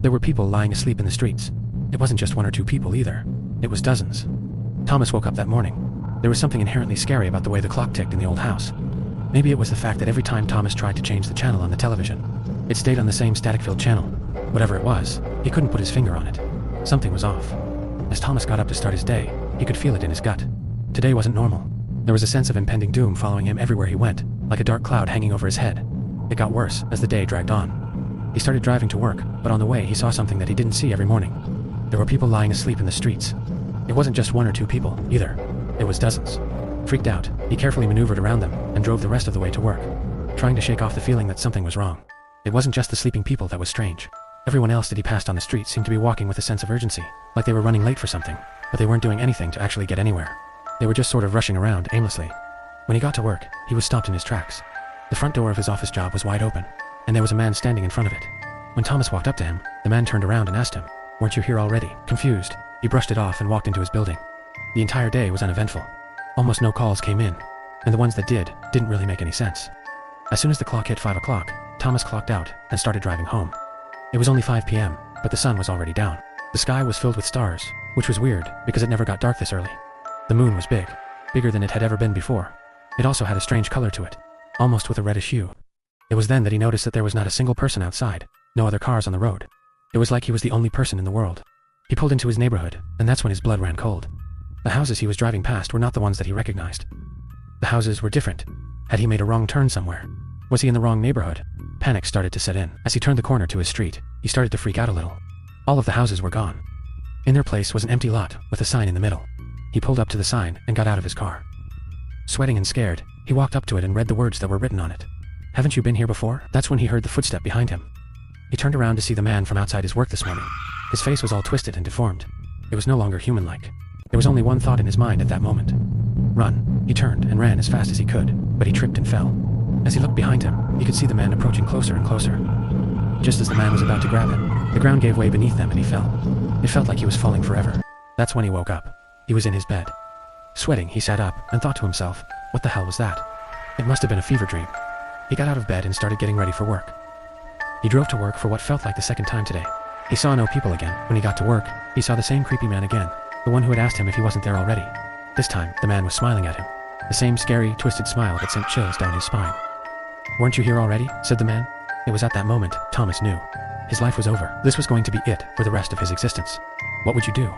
There were people lying asleep in the streets. It wasn't just one or two people either. It was dozens. Thomas woke up that morning. There was something inherently scary about the way the clock ticked in the old house. Maybe it was the fact that every time Thomas tried to change the channel on the television, it stayed on the same static-filled channel. Whatever it was, he couldn't put his finger on it. Something was off. As Thomas got up to start his day, he could feel it in his gut. Today wasn't normal. There was a sense of impending doom following him everywhere he went, like a dark cloud hanging over his head. It got worse as the day dragged on. He started driving to work, but on the way he saw something that he didn't see every morning. There were people lying asleep in the streets. It wasn't just one or two people, either. It was dozens. Freaked out, he carefully maneuvered around them and drove the rest of the way to work, trying to shake off the feeling that something was wrong. It wasn't just the sleeping people that was strange. Everyone else that he passed on the street seemed to be walking with a sense of urgency, like they were running late for something, but they weren't doing anything to actually get anywhere. They were just sort of rushing around aimlessly. When he got to work, he was stopped in his tracks. The front door of his office job was wide open, and there was a man standing in front of it. When Thomas walked up to him, the man turned around and asked him, "Weren't you here already?" Confused, he brushed it off and walked into his building. The entire day was uneventful. Almost no calls came in, and the ones that didn't really make any sense. As soon as the clock hit 5 o'clock, Thomas clocked out and started driving home. It was only 5 p.m., but the sun was already down. The sky was filled with stars, which was weird because it never got dark this early. The moon was big, bigger than it had ever been before. It also had a strange color to it, almost with a reddish hue. It was then that he noticed that there was not a single person outside, no other cars on the road. It was like he was the only person in the world. He pulled into his neighborhood, and that's when his blood ran cold. The houses he was driving past were not the ones that he recognized. The houses were different. Had he made a wrong turn somewhere? Was he in the wrong neighborhood? Panic started to set in. As he turned the corner to his street, he started to freak out a little. All of the houses were gone. In their place was an empty lot with a sign in the middle. He pulled up to the sign and got out of his car. Sweating and scared, he walked up to it and read the words that were written on it. "Haven't you been here before?" That's when he heard the footstep behind him. He turned around to see the man from outside his work this morning. His face was all twisted and deformed. It was no longer human-like. There was only one thought in his mind at that moment. Run. He turned and ran as fast as he could, but he tripped and fell. As he looked behind him, he could see the man approaching closer and closer. Just as the man was about to grab him, the ground gave way beneath them and he fell. It felt like he was falling forever. That's when he woke up. He was in his bed. Sweating, he sat up and thought to himself, what the hell was that? It must have been a fever dream. He got out of bed and started getting ready for work. He drove to work for what felt like the second time today. He saw no people again. When he got to work, he saw the same creepy man again, the one who had asked him if he wasn't there already. This time, the man was smiling at him. The same scary, twisted smile that sent chills down his spine. "Weren't you here already?" said the man. It was at that moment Thomas knew. His life was over. This was going to be it for the rest of his existence. What would you do?